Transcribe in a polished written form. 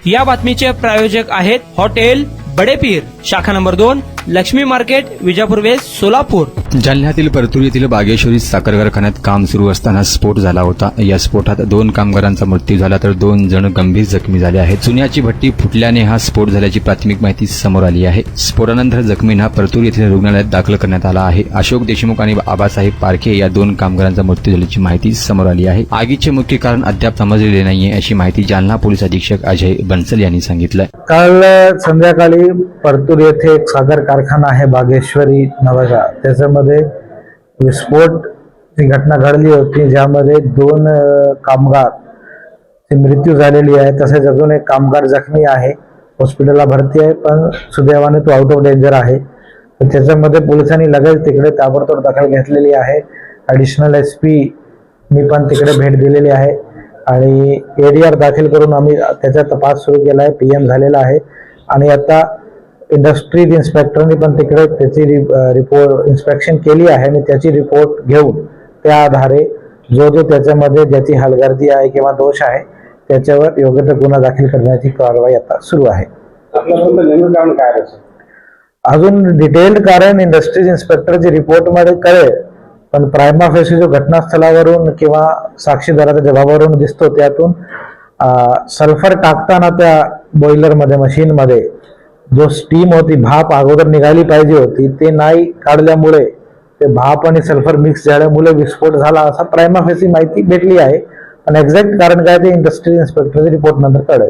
या बातमीचे प्रायोजक आहेत हॉटेल बडेपीर, शाखा number 2, Laxmi market, Vijapur west, Solapur. जालन्यातील परतूर येथील बागेश्वरी साखर कारखान्यात काम सुरू असताना स्फोट झाला होता. या स्फोटात 2 कामगारांचा मृत्यू झाला तर 2 जण गंभीर जखमी झाले आहेत. चुन्याची भट्टी फुटल्याने हा स्फोट झाल्याची प्राथमिक माहिती समोर आली आहे. स्फोटानंतर जखमींना परतूर येथील रुग्णालयात दाखल करण्यात आला आहे. अशोक देशमुख आणि आबासाहेब पारखे या 2 कामगारांचा मृत्यू झाल्याची माहिती समोर आली आहे. आगीचे मुख्य कारण अद्याप समजलेले नाहीये, अशी माहिती जालना पोलीस अधीक्षक अजय बन्सल यांनी सांगितलं. काल संध्याकाळी परतूर येथे एक साखर कारखाना आहे बागेश्वरी नावाचा, त्याच्यामध्ये विस्फोटची घटना घडली होती, ज्यामध्ये 2 कामगार मृत्यू झालेली आहे. तसेच अजून एक कामगार जखमी आहे, हॉस्पिटलला भरती आहे, पण सुदैवाने तो आउट ऑफ डेंजर आहे. तर त्याच्यामध्ये पोलिसांनी लगेच तिकडे ताबडतोब दखल घेतलेली आहे. ॲडिशनल SP मी पण तिकडे भेट दिलेली आहे आणि ADR दाखल करून आम्ही त्याचा तपास सुरू केला आहे. PM झालेला आहे आणि आता इंडस्ट्रीज इन्स्पेक्टरनी पण तिकडे त्याची रिपोर्ट इन्स्पेक्शन केली आहे आणि त्याची रिपोर्ट घेऊन त्या आधारे जो त्याच्यामध्ये ज्याची हलगर्जी आहे किंवा दोष आहे त्याच्यावर योग्य तो गुन्हा दाखल करण्याची कारवाई आता सुरू आहे. नेमकं कारण काय आहे? अजून डिटेल्ड कारण इंडस्ट्रीज इन्स्पेक्टरची रिपोर्टमध्ये कळेल, पण प्रायमा फेसी जो घटनास्थळावरून किंवा साक्षीदाराच्या जबाबावरून दिसतो त्यातून सल्फर टाकताना त्या बॉयलरमध्ये मशीनमध्ये जो स्टीम होती, भाप अगोदर निघाली पाहिजे होती, ते नाही काढल्यामुळे ते भाप आणि सल्फर मिक्स झाल्यामुळे विस्फोट झाला असा प्रायमा फेसी माहिती भेटली आहे. पण एक्झॅक्ट कारण काय ते इंडस्ट्रियल इन्स्पेक्टरच्या रिपोर्ट नंतर कळेल.